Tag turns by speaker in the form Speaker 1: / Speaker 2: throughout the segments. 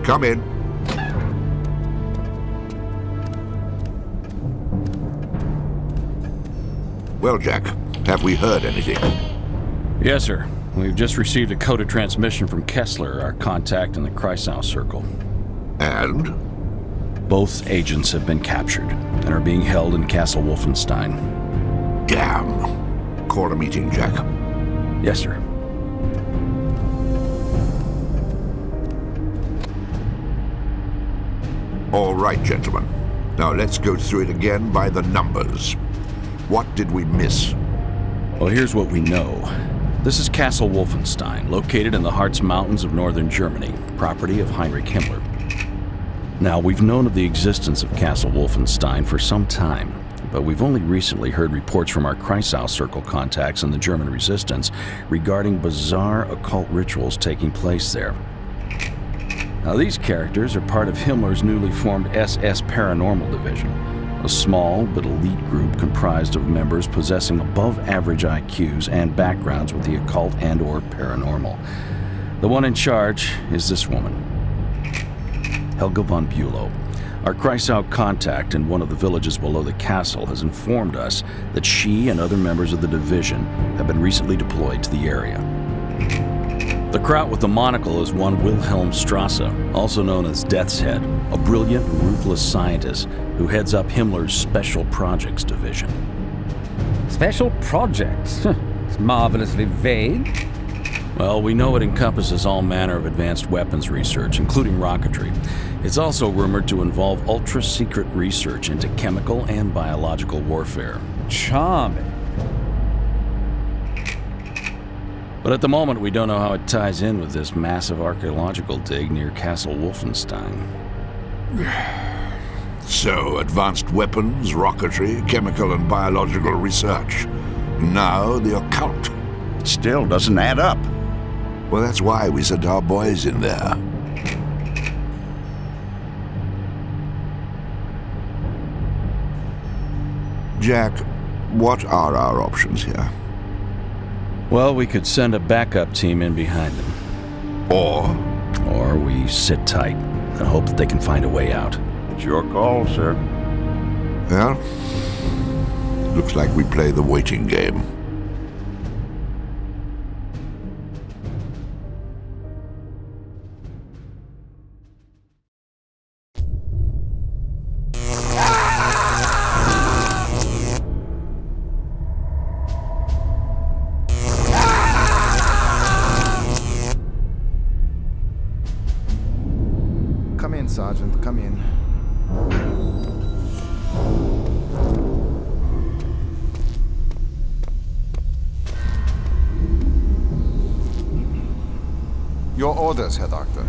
Speaker 1: Come in. Well, Jack, have we heard anything?
Speaker 2: Yes, sir. We've just received a coded transmission from Kessler, our contact in the Kreisau Circle.
Speaker 1: And?
Speaker 2: Both agents have been captured and are being held in Castle Wolfenstein.
Speaker 1: Damn. Call a meeting, Jack.
Speaker 2: Yes, sir.
Speaker 1: All right, gentlemen. Now let's go through it again by the numbers. What did we miss?
Speaker 2: Well, here's what we know. This is Castle Wolfenstein, located in the Harz Mountains of northern Germany, property of Heinrich Himmler. Now, we've known of the existence of Castle Wolfenstein for some time, but we've only recently heard reports from our Kreisau Circle contacts in the German resistance regarding bizarre occult rituals taking place there. Now, these characters are part of Himmler's newly formed SS Paranormal Division, a small but elite group comprised of members possessing above-average IQs and backgrounds with the occult and/or paranormal. The one in charge is this woman, Helga von Bülow. Our Kreisau contact in one of the villages below the castle has informed us that she and other members of the division have been recently deployed to the area. The kraut with the monocle is one Wilhelm Strasse, also known as Death's Head, a brilliant, ruthless scientist who heads up Himmler's Special Projects Division.
Speaker 3: Special Projects? It's marvelously vague.
Speaker 2: Well, we know it encompasses all manner of advanced weapons research, including rocketry. It's also rumored to involve ultra-secret research into chemical and biological warfare.
Speaker 3: Charming.
Speaker 2: But at the moment, we don't know how it ties in with this massive archaeological dig near Castle Wolfenstein.
Speaker 1: So, advanced weapons, rocketry, chemical and biological research. Now, the occult.
Speaker 4: Still doesn't add up.
Speaker 1: Well, that's why we sent our boys in there. Jack, what are our options here?
Speaker 2: Well, we could send a backup team in behind them.
Speaker 1: Or
Speaker 2: we sit tight and hope that they can find a way out.
Speaker 4: It's your call, sir.
Speaker 1: Well, looks like we play the waiting game.
Speaker 5: Come in, Sergeant, come in. Your orders, Herr Doctor.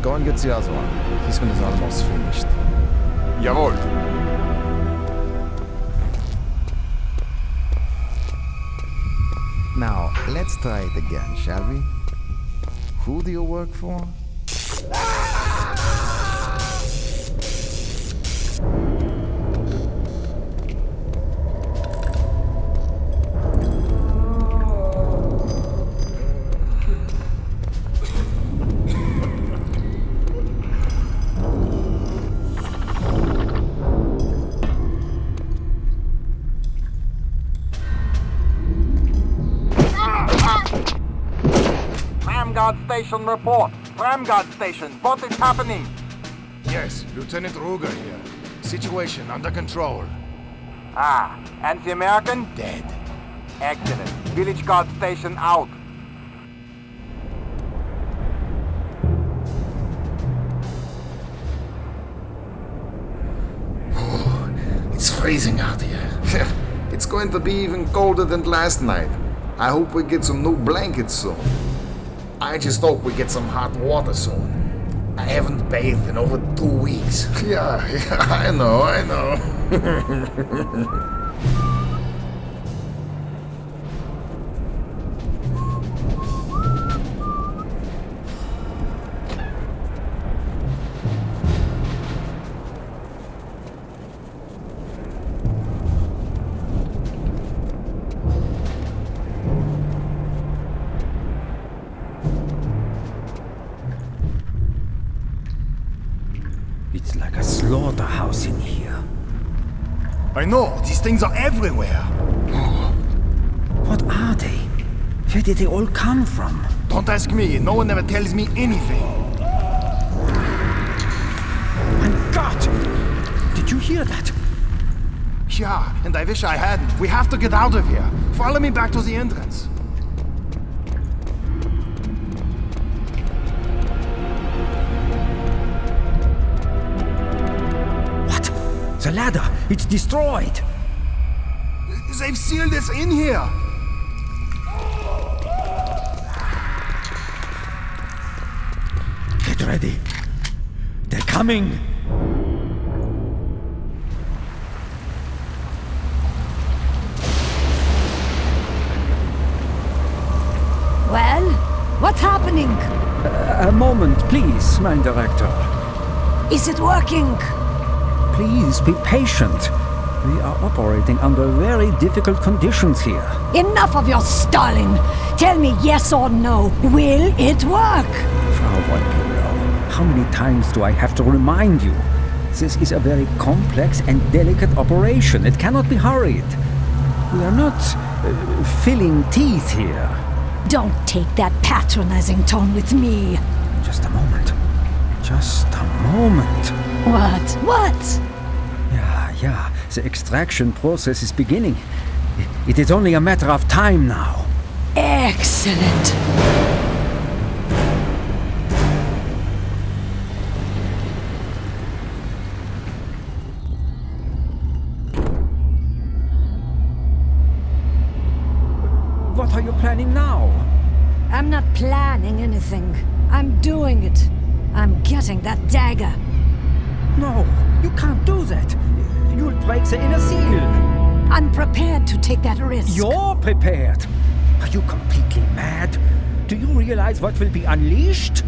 Speaker 5: Go and get the other one. This one is almost finished.
Speaker 6: Jawohl.
Speaker 5: Now, let's try it again, shall we? Who do you work for?
Speaker 7: Tramguard Station report. Tramguard Station, what is happening?
Speaker 6: Yes, Lieutenant Ruger here. Situation under control.
Speaker 7: Ah, and the American?
Speaker 6: Dead.
Speaker 7: Excellent. Village Guard Station out.
Speaker 6: It's freezing out here.
Speaker 5: It's going to be even colder than last night. I hope we get some new blankets soon.
Speaker 6: I just hope we get some hot water soon. I haven't bathed in over 2 weeks.
Speaker 5: Yeah, I know.
Speaker 3: slaughterhouse in here.
Speaker 6: I know, these things are everywhere.
Speaker 3: What are they? Where did they all come from?
Speaker 6: Don't ask me, no one ever tells me anything.
Speaker 3: My God! Did you hear that?
Speaker 6: Yeah, and I wish I hadn't. We have to get out of here. Follow me back to the entrance.
Speaker 3: What? The ladder! It's destroyed!
Speaker 6: They've sealed us in here.
Speaker 3: Get ready. They're coming!
Speaker 8: Well, what's happening?
Speaker 3: A moment, please, mein Director.
Speaker 8: Is it working?
Speaker 3: Please be patient. We are operating under very difficult conditions here.
Speaker 8: Enough of your stalling. Tell me yes or no. Will it work?
Speaker 3: Frau von Bülow, how many times do I have to remind you? This is a very complex and delicate operation. It cannot be hurried. We are not filling teeth here.
Speaker 8: Don't take that patronizing tone with me.
Speaker 3: Just a moment. Just a moment.
Speaker 8: What?
Speaker 3: Yeah. The extraction process is beginning. It is only a matter of time now.
Speaker 8: Excellent.
Speaker 3: What are you planning now?
Speaker 8: I'm not planning anything. I'm doing it. I'm getting that dagger.
Speaker 3: No, you can't do that. You'll break the inner seal.
Speaker 8: I'm prepared to take that risk.
Speaker 3: You're prepared. Are you completely mad? Do you realize what will be unleashed?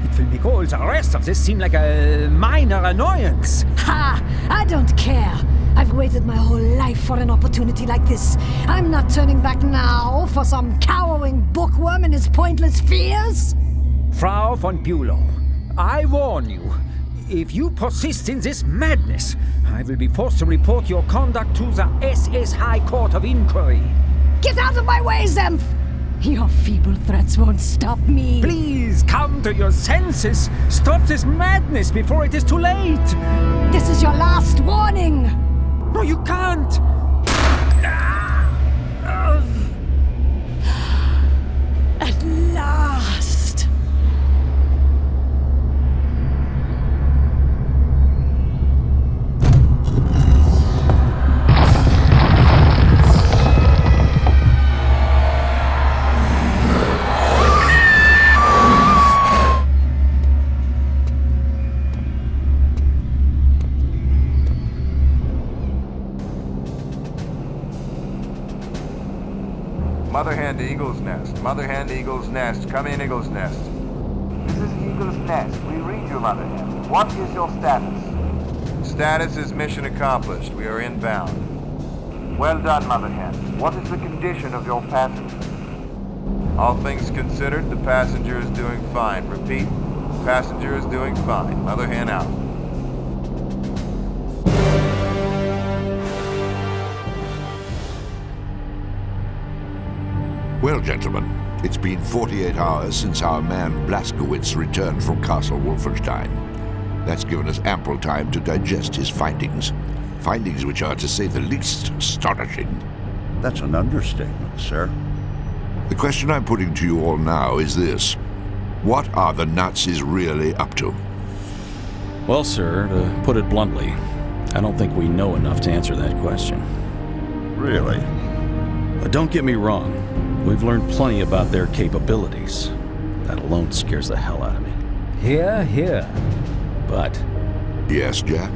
Speaker 3: It will make all the rest of this seem like a minor annoyance.
Speaker 8: Ha! I don't care. I've waited my whole life for an opportunity like this. I'm not turning back now for some cowering bookworm and his pointless fears.
Speaker 3: Frau von Bülow, I warn you. If you persist in this madness, I will be forced to report your conduct to the SS High Court of Inquiry.
Speaker 8: Get out of my way, Zemph! Your feeble threats won't stop me.
Speaker 3: Please come to your senses. Stop this madness before it is too late.
Speaker 8: This is your last warning.
Speaker 3: No, you can't.
Speaker 8: At last.
Speaker 9: Mother hen to Eagle's Nest. Mother hen to Eagle's Nest. Come in, Eagle's Nest.
Speaker 7: This is Eagle's Nest. We read you, Mother Hen. What is your status?
Speaker 9: Status is mission accomplished. We are inbound.
Speaker 7: Well done, Mother Hen. What is the condition of your passenger?
Speaker 9: All things considered, the passenger is doing fine. Repeat, passenger is doing fine. Mother hen out.
Speaker 1: Well, gentlemen, it's been 48 hours since our man Blaskowitz returned from Castle Wolfenstein. That's given us ample time to digest his findings. Findings which are, to say the least, astonishing.
Speaker 4: That's an understatement, sir.
Speaker 1: The question I'm putting to you all now is this. What are the Nazis really up to?
Speaker 2: Well, sir, to put it bluntly, I don't think we know enough to answer that question.
Speaker 4: Really?
Speaker 2: But don't get me wrong. We've learned plenty about their capabilities. That alone scares the hell out of me.
Speaker 3: Here.
Speaker 2: But,
Speaker 1: Yes, Jack?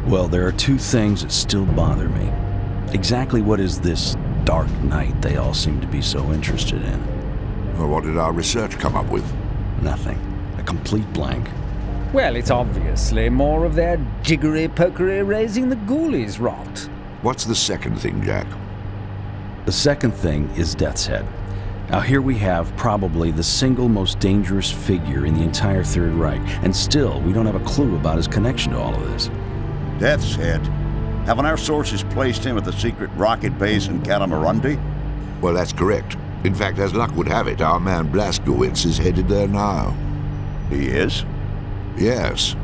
Speaker 2: well, there are two things that still bother me. Exactly what is this dark night they all seem to be so interested in?
Speaker 1: Well, what did our research come up with?
Speaker 2: Nothing. A complete blank.
Speaker 3: Well, it's obviously more of their jiggery-pokery raising the ghoulies rot.
Speaker 1: What's the second thing, Jack?
Speaker 2: The second thing is Death's Head. Now here we have probably the single most dangerous figure in the entire Third Reich, and still we don't have a clue about his connection to all of this.
Speaker 4: Death's Head? Haven't our sources placed him at the secret rocket base in Catamarundi?
Speaker 1: Well, that's correct. In fact, as luck would have it, our man Blazkowicz is headed there now.
Speaker 4: He is?
Speaker 1: Yes.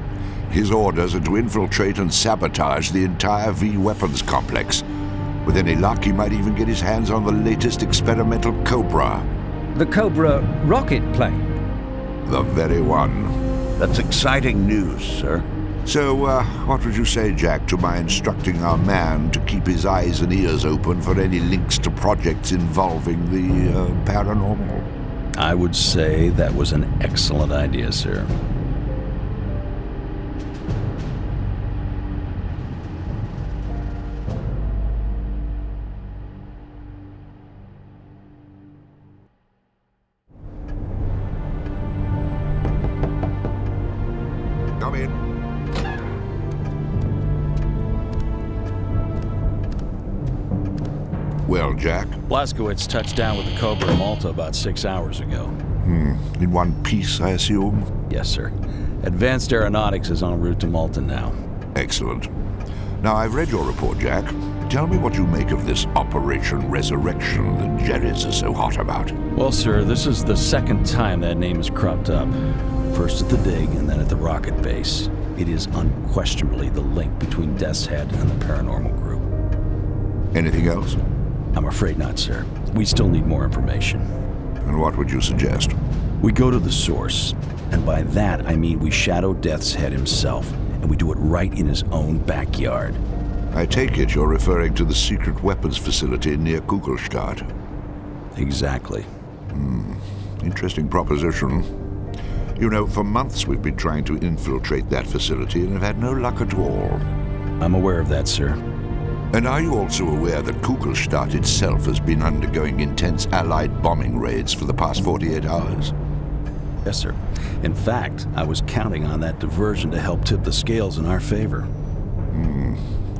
Speaker 1: His orders are to infiltrate and sabotage the entire V-weapons complex. With any luck, he might even get his hands on the latest experimental Cobra.
Speaker 3: The Cobra rocket plane.
Speaker 1: The very one.
Speaker 4: That's exciting news, sir.
Speaker 1: So, what would you say, Jack, to my instructing our man to keep his eyes and ears open for any links to projects involving the paranormal?
Speaker 2: I would say that was an excellent idea, sir.
Speaker 1: Come in. Well, Jack?
Speaker 2: Blazkowicz touched down with the Cobra in Malta about 6 hours ago.
Speaker 1: In one piece, I assume?
Speaker 2: Yes, sir. Advanced Aeronautics is en route to Malta now.
Speaker 1: Excellent. Now, I've read your report, Jack. Tell me what you make of this Operation Resurrection that Jerry's is so hot about.
Speaker 2: Well, sir, this is the second time that name has cropped up. First at the dig and then at the rocket base. It is unquestionably the link between Death's Head and the paranormal group.
Speaker 1: Anything else?
Speaker 2: I'm afraid not, sir. We still need more information.
Speaker 1: And what would you suggest?
Speaker 2: We go to the source, and by that I mean we shadow Death's Head himself, and we do it right in his own backyard.
Speaker 1: I take it you're referring to the secret weapons facility near Kugelstadt.
Speaker 2: Exactly.
Speaker 1: Interesting proposition. You know, for months we've been trying to infiltrate that facility and have had no luck at all.
Speaker 2: I'm aware of that, sir.
Speaker 1: And are you also aware that Kugelstadt itself has been undergoing intense Allied bombing raids for the past 48 hours?
Speaker 2: Yes, sir. In fact, I was counting on that diversion to help tip the scales in our favor.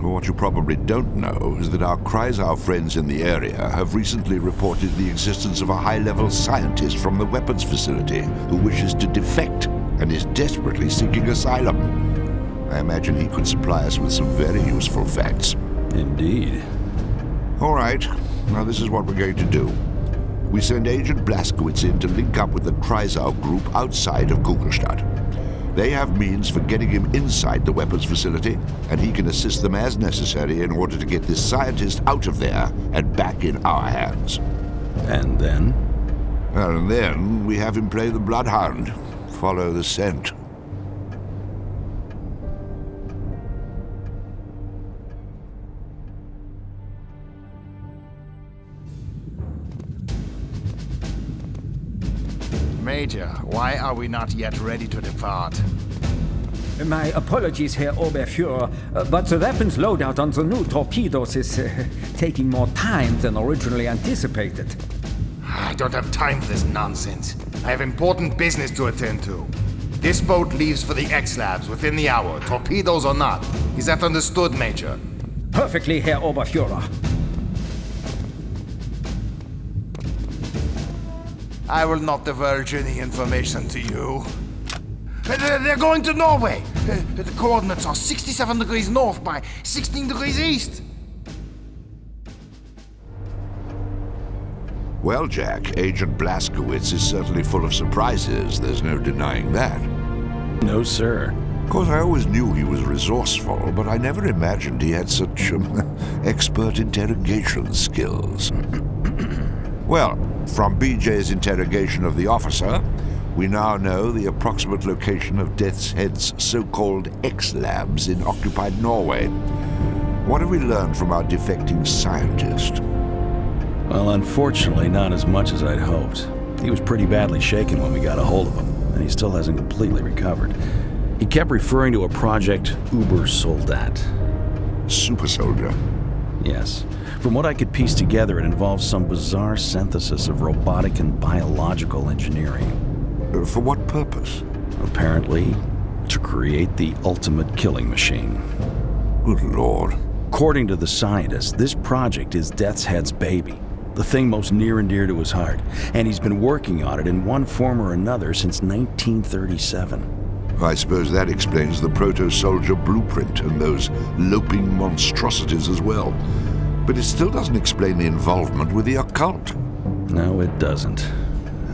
Speaker 1: Well, what you probably don't know is that our Kreisau friends in the area have recently reported the existence of a high-level scientist from the weapons facility who wishes to defect and is desperately seeking asylum. I imagine he could supply us with some very useful facts.
Speaker 2: Indeed.
Speaker 1: All right. Now this is what we're going to do. We send Agent Blazkowicz in to link up with the Kreisau group outside of Kugelstadt. They have means for getting him inside the weapons facility, and he can assist them as necessary in order to get this scientist out of there and back in our hands.
Speaker 2: And then?
Speaker 1: And then we have him play the bloodhound, follow the scent.
Speaker 6: Major, why are we not yet ready to depart?
Speaker 3: My apologies, Herr Oberfuhrer, but the weapons loadout on the new torpedoes is taking more time than originally anticipated.
Speaker 6: I don't have time for this nonsense. I have important business to attend to. This boat leaves for the X-Labs within the hour, torpedoes or not. Is that understood, Major?
Speaker 3: Perfectly, Herr Oberfuhrer.
Speaker 6: I will not divulge any information to you. They're going to Norway. The coordinates are 67 degrees north by 16 degrees east.
Speaker 1: Well, Jack, Agent Blazkowicz is certainly full of surprises. There's no denying that.
Speaker 2: No, sir.
Speaker 1: Of course, I always knew he was resourceful, but I never imagined he had such expert interrogation skills. Well, from BJ's interrogation of the officer, we now know the approximate location of Death's Head's so-called X-Labs in occupied Norway. What have we learned from our defecting scientist?
Speaker 2: Well, unfortunately, not as much as I'd hoped. He was pretty badly shaken when we got a hold of him, and he still hasn't completely recovered. He kept referring to a project Uber Soldat.
Speaker 1: Super soldier?
Speaker 2: Yes. From what I could piece together, it involves some bizarre synthesis of robotic and biological engineering.
Speaker 1: For what purpose?
Speaker 2: Apparently, to create the ultimate killing machine.
Speaker 1: Good Lord.
Speaker 2: According to the scientists, this project is Death's Head's baby. the thing most near and dear to his heart, and he's been working on it in one form or another since 1937.
Speaker 1: I suppose that explains the proto-soldier blueprint and those loping monstrosities as well. But it still doesn't explain the involvement with the occult.
Speaker 2: No, it doesn't.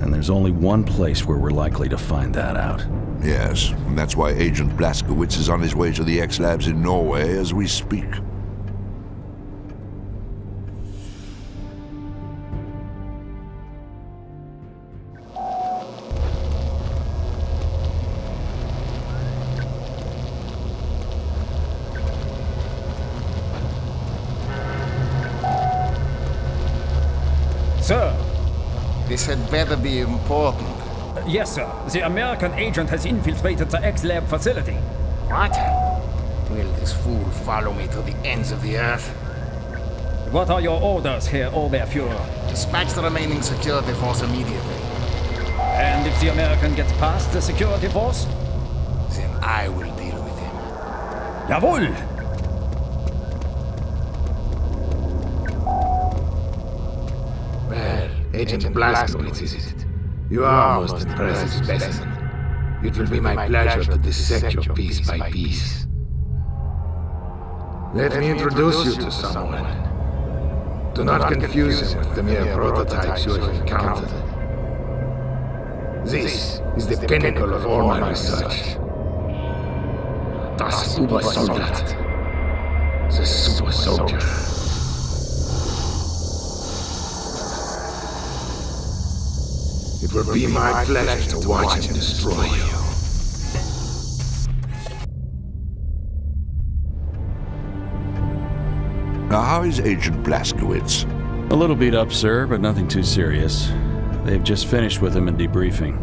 Speaker 2: And there's only one place where we're likely to find that out.
Speaker 1: Yes, and that's why Agent Blazkowicz is on his way to the X-Labs in Norway as we speak.
Speaker 3: Sir.
Speaker 6: This had better be important.
Speaker 3: Yes, sir. The American agent has infiltrated the X-Lab facility.
Speaker 6: What? Will this fool follow me to the ends of the earth?
Speaker 3: What are your orders, Herr Oberfuhrer?
Speaker 6: Dispatch the remaining security force immediately.
Speaker 3: And if the American gets past the security force?
Speaker 6: Then I will deal with him.
Speaker 3: Jawohl!
Speaker 10: Well, Agent Blazkowicz, is it? You are most impressive specimen. It will be my pleasure to dissect your piece by piece. Let me introduce you to someone. Do not confuse him with the mere prototypes you have encountered. This is the pinnacle of all my research. Das Supersoldat. The super soldier. It will be my pleasure to watch him destroy you.
Speaker 1: Now, how is Agent Blazkowicz?
Speaker 2: A little beat up, sir, but nothing too serious. They've just finished with him in debriefing.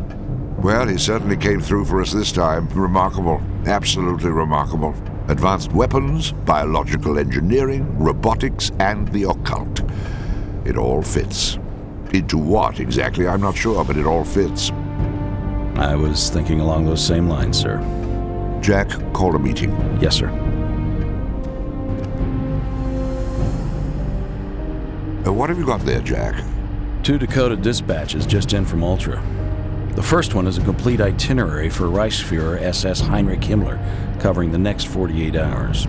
Speaker 1: Well, he certainly came through for us this time. Remarkable. Absolutely remarkable. Advanced weapons, biological engineering, robotics, and the occult. It all fits. Into what exactly, I'm not sure, but it all fits.
Speaker 2: I was thinking along those same lines, sir.
Speaker 1: Jack, call a meeting.
Speaker 2: Yes, sir.
Speaker 1: What have you got there, Jack?
Speaker 2: 2 decoded dispatches just in from Ultra. The first one is a complete itinerary for Reichsfuhrer SS Heinrich Himmler, covering the next 48 hours.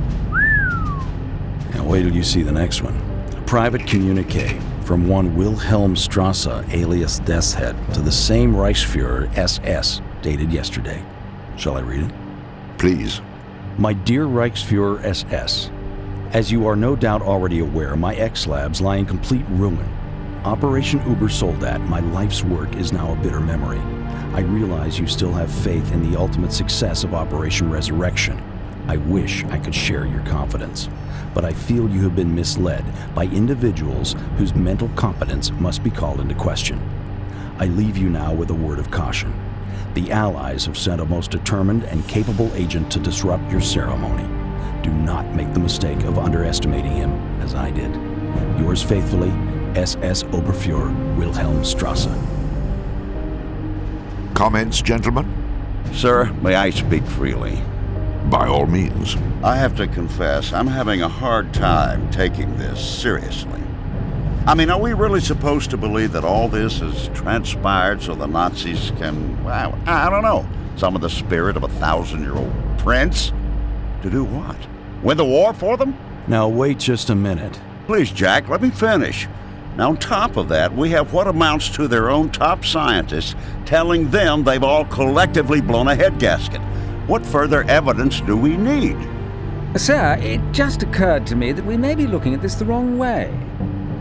Speaker 2: Now wait till you see the next one. A private communique from one Wilhelm Strasse, alias Deathshead, to the same Reichsfuhrer SS, dated yesterday. Shall I read it?
Speaker 1: Please.
Speaker 2: My dear Reichsfuhrer SS, as you are no doubt already aware, my X-Labs lie in complete ruin. Operation Ubersoldat, my life's work, is now a bitter memory. I realize you still have faith in the ultimate success of Operation Resurrection. I wish I could share your confidence, but I feel you have been misled by individuals whose mental competence must be called into question. I leave you now with a word of caution. The Allies have sent a most determined and capable agent to disrupt your ceremony. Do not make the mistake of underestimating him, as I did. Yours faithfully, SS Oberfuhrer Wilhelm Strasse.
Speaker 1: Comments, gentlemen?
Speaker 4: Sir, may I speak freely?
Speaker 1: By all means.
Speaker 4: I have to confess, I'm having a hard time taking this seriously. I mean, are we really supposed to believe that all this has transpired so the Nazis can, well, I don't know, summon the spirit of a 1,000-year-old prince? To do what? Win the war for them?
Speaker 2: Now wait just a minute.
Speaker 4: Please, Jack, let me finish. Now, on top of that, we have what amounts to their own top scientists telling them they've all collectively blown a head gasket. What further evidence do we need?
Speaker 3: Sir, it just occurred to me that we may be looking at this the wrong way.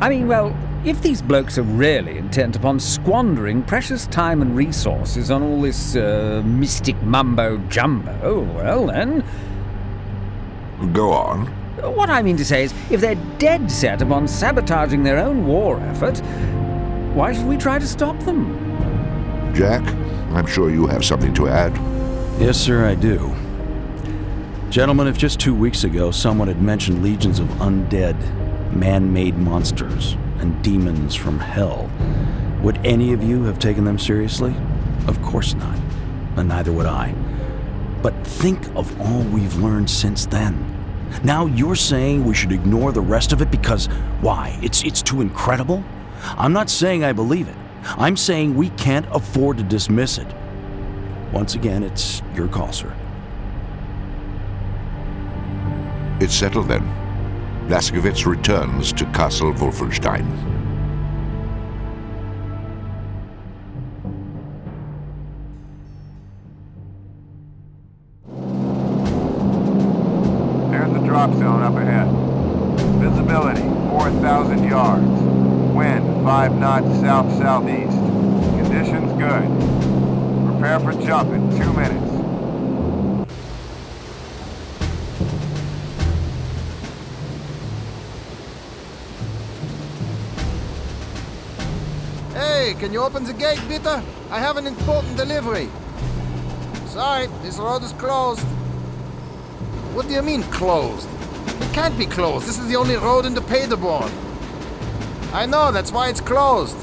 Speaker 3: I mean, well, if these blokes are really intent upon squandering precious time and resources on all this mystic mumbo-jumbo, well then...
Speaker 1: Go on.
Speaker 3: What I mean to say is, if they're dead set upon sabotaging their own war effort, why should we try to stop them?
Speaker 1: Jack, I'm sure you have something to add.
Speaker 2: Yes, sir, I do. Gentlemen, if just 2 weeks ago someone had mentioned legions of undead, man-made monsters and demons from hell, would any of you have taken them seriously? Of course not, and neither would I. But think of all we've learned since then. Now you're saying we should ignore the rest of it because, why, it's too incredible? I'm not saying I believe it. I'm saying we can't afford to dismiss it. Once again, it's your call, sir.
Speaker 1: It's settled then. Blazkowicz returns to Castle Wolfenstein.
Speaker 9: There's the drop zone up ahead. Visibility, 4,000 yards. Wind, 5 knots south-southeast. Conditions good. Prepare for jump in 2 minutes.
Speaker 6: Hey, can you open the gate, bitte? I have an important delivery. Sorry, this road is closed. What do you mean, closed? It can't be closed. This is the only road into Paderborn. I know, that's why it's closed.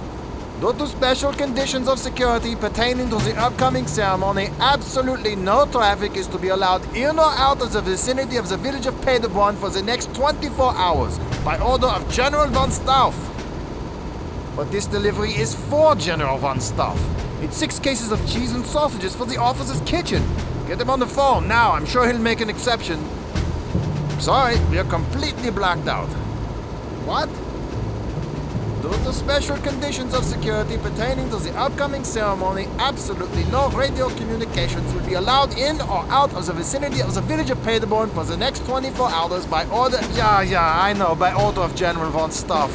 Speaker 6: Due to special conditions of security pertaining to the upcoming ceremony, absolutely no traffic is to be allowed in or out of the vicinity of the village of Paderborn for the next 24 hours, by order of General von Stauff. But this delivery is for General von Stauff. It's 6 cases of cheese and sausages for the officer's kitchen. Get him on the phone now. I'm sure he'll make an exception. Sorry, we are completely blacked out. What? Due to special conditions of security pertaining to the upcoming ceremony, absolutely no radio communications will be allowed in or out of the vicinity of the village of Paderborn for the next 24 hours by order... Yeah, I know, by order of General von Stauff.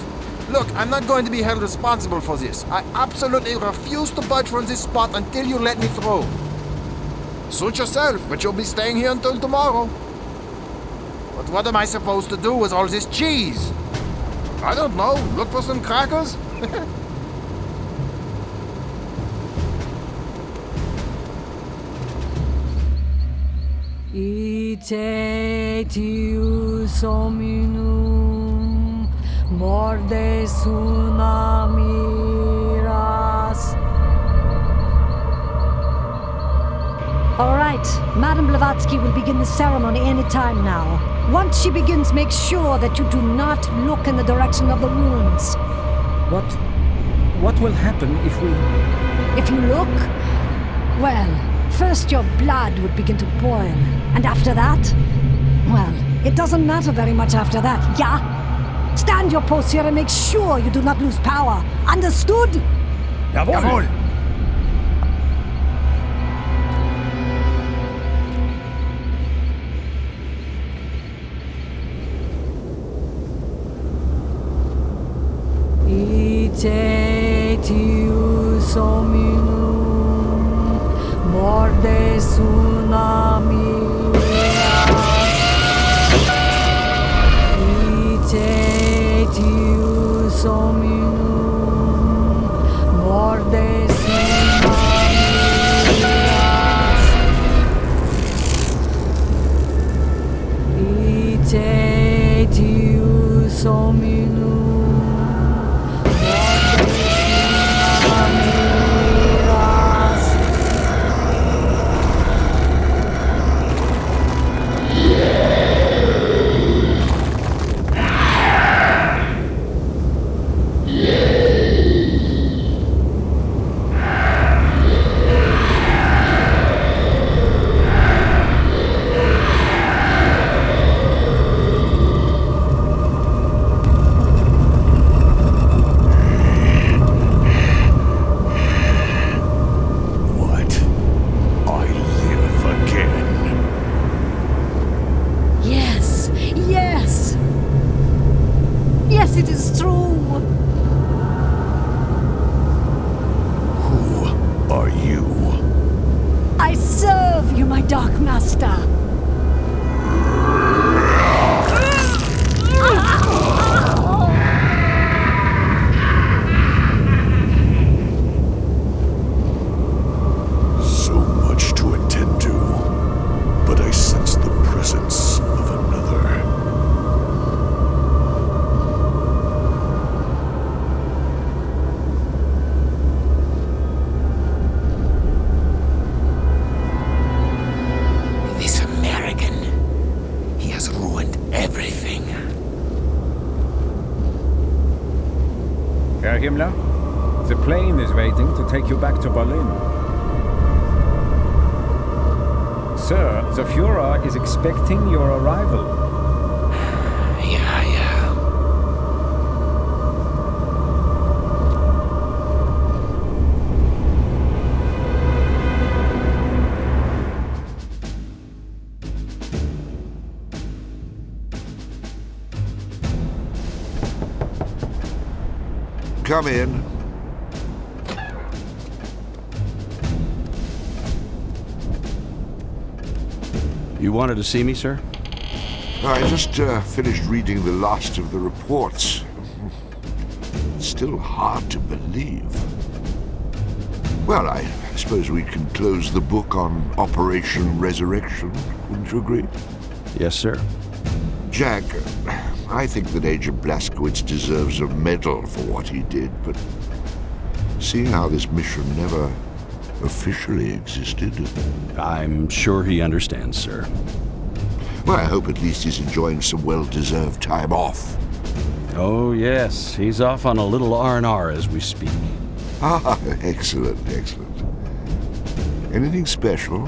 Speaker 6: Look, I'm not going to be held responsible for this. I absolutely refuse to budge from this spot until you let me through. Suit yourself, but you'll be staying here until tomorrow. But what am I supposed to do with all this cheese? I don't know. Look for some crackers?
Speaker 8: Ite tius hominum mordes unamiras. All right, Madame Blavatsky will begin the ceremony any time now. Once she begins, make sure that you do not look in the direction of the ruins.
Speaker 3: What will happen if we...
Speaker 8: If you look, well, first your blood would begin to boil. And after that, well, it doesn't matter very much after that, yeah? Stand your post here and make sure you do not lose power. Understood?
Speaker 3: Jawohl!
Speaker 8: Ite tius hominum mordes unamiras. Ite tius hominum mordes unamiras. Ite tius hominum Yes, it is true.
Speaker 2: Who are you?
Speaker 8: I serve you, my Dark Master.
Speaker 11: So much to attend to, but I sense the presence of another.
Speaker 10: This
Speaker 3: Herr Himmler. The plane is waiting to take you back to Berlin. Sir, the Führer is expecting your arrival.
Speaker 10: Yeah, yeah.
Speaker 1: Come in.
Speaker 2: You wanted to see me, sir?
Speaker 1: I just finished reading the last of the reports. It's still hard to believe. Well, I suppose we can close the book on Operation Resurrection. Wouldn't you agree?
Speaker 2: Yes, sir.
Speaker 1: Jack, I think that Agent Blazkowicz deserves a medal for what he did, but seeing how this mission never officially existed...
Speaker 2: I'm sure he understands, sir.
Speaker 1: Well, I hope at least he's enjoying some well-deserved time off.
Speaker 2: Oh, yes. He's off on a little R&R as we speak.
Speaker 1: Ah, excellent, excellent. Anything special?